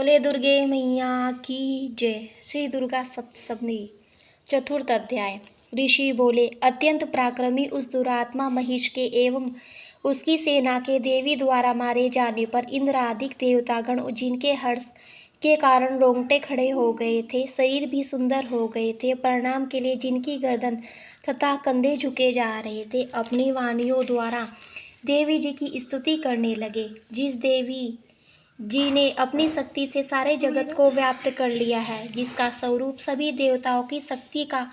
बोले दुर्गे मैया की जय। श्री दुर्गा सप्तशती चतुर्थ अध्याय। ऋषि बोले, अत्यंत पराक्रमी उस दुरात्मा महिष के एवं उसकी सेना के देवी द्वारा मारे जाने पर इंद्रादिक देवतागण, जिनके हर्ष के कारण रोंगटे खड़े हो गए थे, शरीर भी सुंदर हो गए थे, प्रणाम के लिए जिनकी गर्दन तथा कंधे झुके जा रहे थे, अपनी वाणियों द्वारा देवी जी की स्तुति करने लगे। जिस देवी जी ने अपनी शक्ति से सारे जगत को व्याप्त कर लिया है, जिसका स्वरूप सभी देवताओं की शक्ति का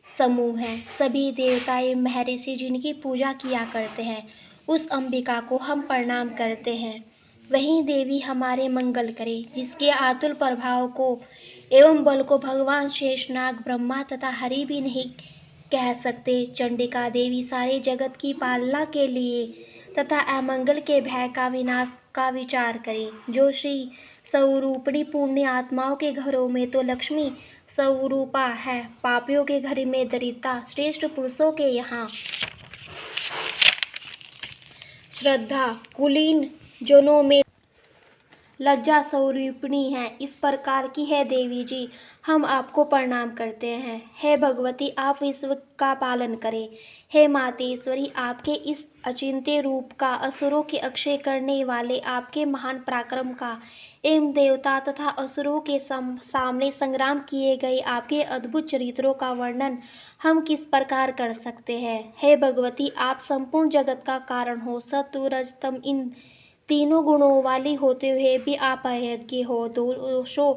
समूह है, सभी देवता एवं महर्षि जिनकी पूजा किया करते हैं, उस अंबिका को हम प्रणाम करते हैं। वही देवी हमारे मंगल करे, जिसके आतुल प्रभाव को एवं बल को भगवान शेषनाग, ब्रह्मा तथा हरि भी नहीं कह सकते। चंडिका देवी सारे जगत की पालना के लिए तथा अमंगल के भय का विनाश का विचार करें। जो श्री स्वरूपणी पुण्य आत्माओं के घरों में तो लक्ष्मी स्वरूपा है, पापियों के घर में दरिद्रता, श्रेष्ठ पुरुषों के यहाँ श्रद्धा, कुलीन जनों में लज्जा स्वरूपिणी है। इस प्रकार की है देवी जी, हम आपको प्रणाम करते हैं। हे भगवती, आप विश्व का पालन करें। हे मातेश्वरी, आपके इस अचिंत्य रूप का, असुरों के अक्षय करने वाले आपके महान पराक्रम का एवं देवता तथा असुरों के सामने संग्राम किए गए आपके अद्भुत चरित्रों का वर्णन हम किस प्रकार कर सकते हैं। हे भगवती, आप संपूर्ण जगत का कारण हो। सत्व रज तम इन तीनों गुणों वाली होते हुए भी आप अयोग्य हो। दोषों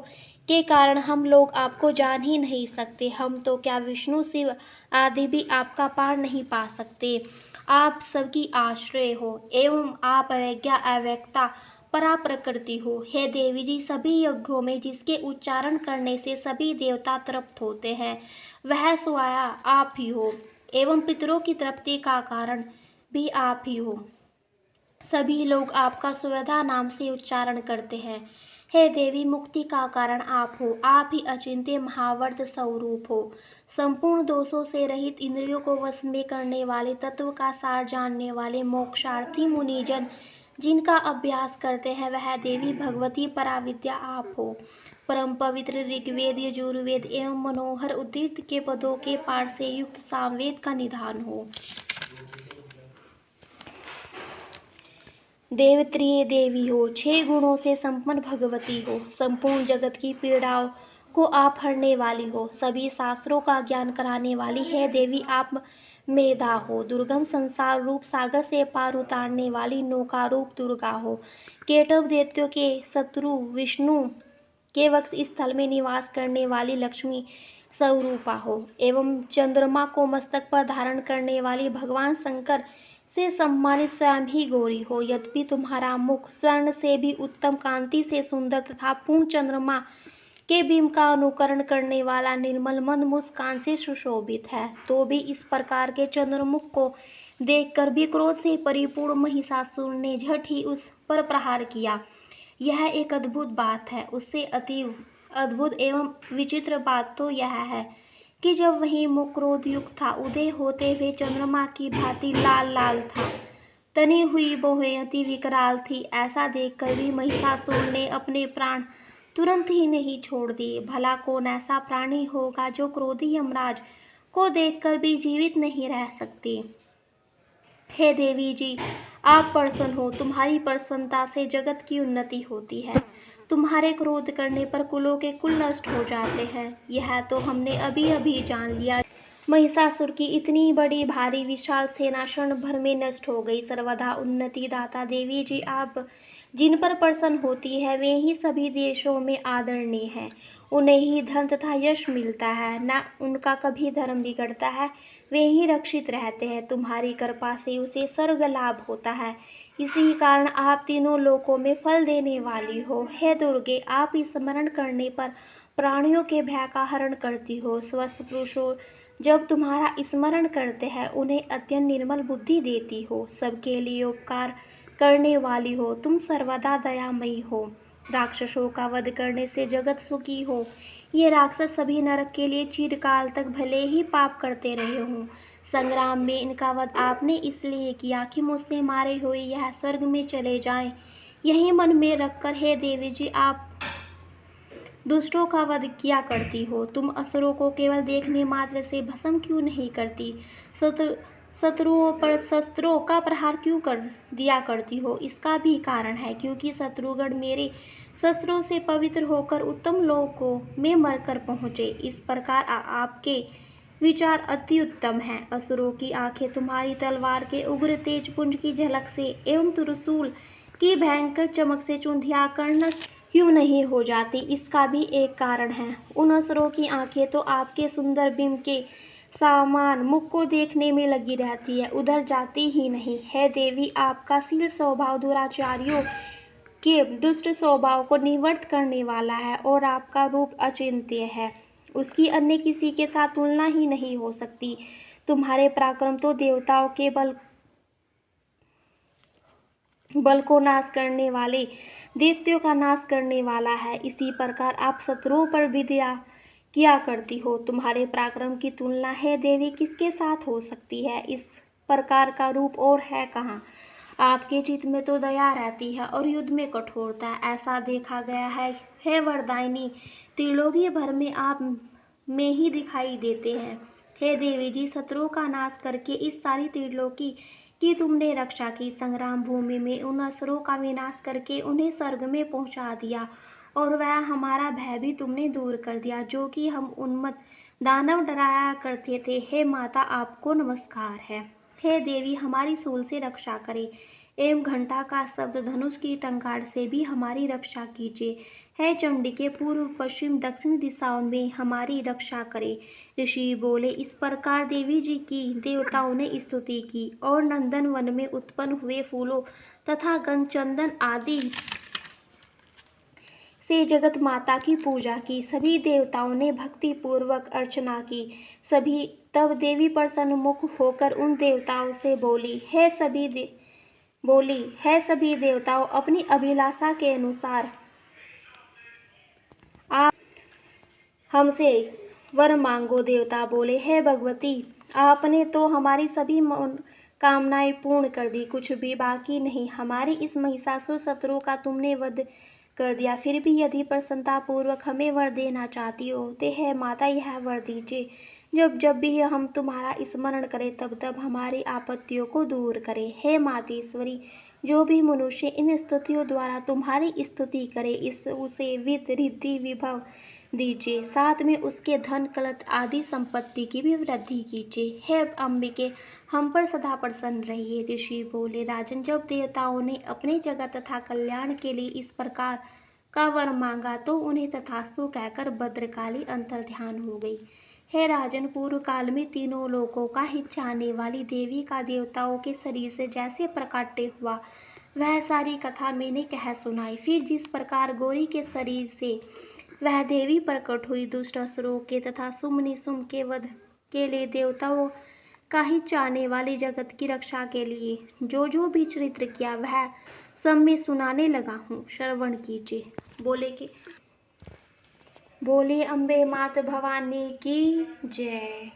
के कारण हम लोग आपको जान ही नहीं सकते। हम तो क्या विष्णु शिव आदि भी आपका पार नहीं पा सकते। आप सबकी आश्रय हो एवं आप अवज्ञा अव्यक्ता परा प्रकृति हो। हे देवी जी, सभी यज्ञों में जिसके उच्चारण करने से सभी देवता तृप्त होते हैं, वह स्वयं आप ही हो एवं पितरों की तृप्ति का कारण भी आप ही हो। सभी लोग आपका सुवधा नाम से उच्चारण करते हैं। हे देवी, मुक्ति का कारण आप हो। आप ही अचिंत्य महावर्त स्वरूप हो। संपूर्ण दोषों से रहित, इंद्रियों को वश में करने वाले, तत्व का सार जानने वाले मोक्षार्थी मुनिजन जिनका अभ्यास करते हैं, वह देवी भगवती पराविद्या आप हो। परम पवित्र ऋग्वेद, यजुर्वेद एवं मनोहर उद्धृत के पदों के पाठ से युक्त सामवेद का निधान हो। देवत्रीय देवी हो, 6 गुणों से संपन्न भगवती हो। संपूर्ण जगत की पीड़ाओं को आप हरने वाली हो। सभी शास्त्रों का ज्ञान कराने वाली है देवी, आप मेधा हो। दुर्गम संसार रूप सागर से पार उतारने वाली नौका रूप दुर्गा हो। केटव दैत्यों के शत्रु विष्णु के वक्ष स्थल में निवास करने वाली लक्ष्मी स्वरूपा हो एवं चंद्रमा को मस्तक पर धारण करने वाली भगवान शंकर से सम्मानित स्वयं ही गौरी हो। यद्यपि तुम्हारा मुख स्वर्ण से भी उत्तम कांति से सुंदर तथा पूर्ण चंद्रमा के बिंब का अनुकरण करने वाला निर्मल मंद मुस्कान से सुशोभित है, तो भी इस प्रकार के चंद्रमुख को देखकर भी क्रोध से परिपूर्ण महिषासुर ने झट ही उस पर प्रहार किया। यह एक अद्भुत बात है। उससे अति अद्भुत एवं विचित्र बात तो यह है कि जब वही मुख क्रोध युक्त था, उदय होते हुए चंद्रमा की भांति लाल लाल था, तनी हुई भौहें अति विकराल थी। ऐसा देखकर भी महिषासुर ने अपने प्राण तुरंत ही नहीं छोड़ दिए। भला कौन ऐसा प्राणी होगा जो क्रोधी यमराज को देखकर भी जीवित नहीं रह सकते। हे देवी जी, आप प्रसन्न हो। तुम्हारी प्रसन्नता से जगत की उन्नति होती है। तुम्हारे क्रोध करने पर कुलों के कुल नष्ट हो जाते हैं। यह तो हमने अभी अभी जान लिया। महिषासुर की इतनी बड़ी भारी विशाल सेना क्षण भर में नष्ट हो गई। सर्वदा उन्नति दाता देवी जी, आप जिन पर प्रसन्न होती है, वे ही सभी देशों में आदरणीय हैं। उन्हें ही धन तथा यश मिलता है, न उनका कभी धर्म बिगड़ता है, वे ही रक्षित रहते हैं। तुम्हारी कृपा से उसे स्वर्ग लाभ होता है। इसी कारण आप तीनों लोकों में फल देने वाली हो। हे दुर्गे, आप स्मरण करने पर प्राणियों के भय का हरण करती हो। स्वस्थ पुरुषों जब तुम्हारा स्मरण करते हैं, उन्हें अत्यंत निर्मल बुद्धि देती हो। सबके लिए उपकार करने वाली हो। तुम सर्वदा दयामयी हो। राक्षसों का वध करने से जगत सुखी हो। ये राक्षस सभी नरक के लिए चिरकाल तक भले ही पाप करते रहे हों। संग्राम में इनका वध आपने इसलिए किया कि मुझसे मारे हुए यह स्वर्ग में चले जाएं। यही मन में रखकर हे देवी जी, आप दुष्टों का वध किया करती हो। तुम असुरों को केवल देखने मात्र से भस्म क्यों नहीं करती? शत्रुओं पर शस्त्रों का प्रहार क्यों कर दिया करती हो? इसका भी कारण है, क्योंकि शत्रुगण मेरे शस्त्रों से पवित्र होकर उत्तम लोकों में मरकर पहुँचे। इस प्रकार आपके विचार अति उत्तम हैं। असुरों की आंखें तुम्हारी तलवार के उग्र तेज पुंज की झलक से एवं त्रिशूल की भयंकर चमक से चुंधियाकर नष्ट क्यों नहीं हो जाती? इसका भी एक कारण है। उन असुरों की आंखें तो आपके सुंदर बिंब के सामान मुख को देखने में लगी रहती है, उधर जाती ही नहीं है। देवी, आपका शील स्वभाव दुराचारियों के दुष्ट स्वभाव को निवृत्त करने वाला है और आपका रूप अचिंत्य है। उसकी अन्य किसी के साथ तुलना ही नहीं हो सकती। तुम्हारे पराक्रम तो देवताओं के बल को नाश करने वाले, दैत्यों का नाश करने वाला है। इसी प्रकार आप शत्रुओं पर विद्या किया करती हो। तुम्हारे पराक्रम की तुलना है देवी किसके साथ हो सकती है? इस प्रकार का रूप और है कहाँ? आपके चित्त में तो दया रहती है और युद्ध में कठोरता। ऐसा देखा गया है वरदायिनी, त्रिलोकी भर में आप में ही दिखाई देते हैं। हे देवी जी, शत्रुओं का नाश करके इस सारी त्रिलोकी की तुमने रक्षा की। संग्राम भूमि में उन असुरों का विनाश करके उन्हें स्वर्ग में पहुंचा दिया और वह हमारा भय भी तुमने दूर कर दिया, जो कि हम उन्मत्त दानव डराया करते थे। हे माता, आपको नमस्कार है। हे देवी, हमारी सूल से रक्षा करे एवं घंटा का शब्द धनुष की टंकार से भी हमारी रक्षा कीजिए। हे चंडिके, पूर्व पश्चिम दक्षिण दिशाओं में हमारी रक्षा करे। ऋषि बोले। इस प्रकार देवी जी की देवताओं ने स्तुति की और नंदन वन में उत्पन्न हुए फूलों तथा गंध चंदन आदि से जगत माता की पूजा की। सभी देवताओं ने भक्ति पूर्वक अर्चना की। सभी तब देवी प्रसन्न मुख होकर उन देवताओं से बोली, है सभी देवताओं, अपनी अभिलाषा के अनुसार आप हमसे वर मांगो। देवता बोले, हे भगवती, आपने तो हमारी सभी कामनाएं पूर्ण कर दी, कुछ भी बाकी नहीं। हमारी इस महिषासुर शत्रु का तुमने वध कर दिया। फिर भी यदि प्रसन्नता पूर्वक हमें वर देना चाहती हो तो हे माता, यह वर दीजिए। जब भी हम तुम्हारा स्मरण करें तब तब हमारी आपत्तियों को दूर करें। हे मातेश्वरी, जो भी मनुष्य इन स्तुतियों द्वारा तुम्हारी स्तुति करे, उसे वित्त रिद्धि विभव दीजिए, साथ में उसके धन कलत आदि संपत्ति की भी वृद्धि कीजिए। हे अंबिके, हम पर सदा प्रसन्न रहिए। ऋषि बोले, राजन, जब देवताओं ने अपने जगत तथा कल्याण के लिए इस प्रकार का वर मांगा तो उन्हें तथास्तु कहकर भद्रकाली अंतर्ध्यान हो गई। हे राजन, पूर्व काल में तीनों लोकों का हित चाहने वाली देवी का देवताओं के शरीर से जैसे प्रकाट्य हुआ, वह सारी कथा मैंने कह सुनाई। फिर जिस प्रकार गौरी के शरीर से वह देवी प्रकट हुई, दुष्ट असुरों के तथा शुंभ निशुंभ के वध के लिए, देवताओं का ही चाहने वाली जगत की रक्षा के लिए जो भी चरित्र किया, वह सब मैं सुनाने लगा हूँ, श्रवण कीजिए। बोले अम्बे मात भवानी की जय।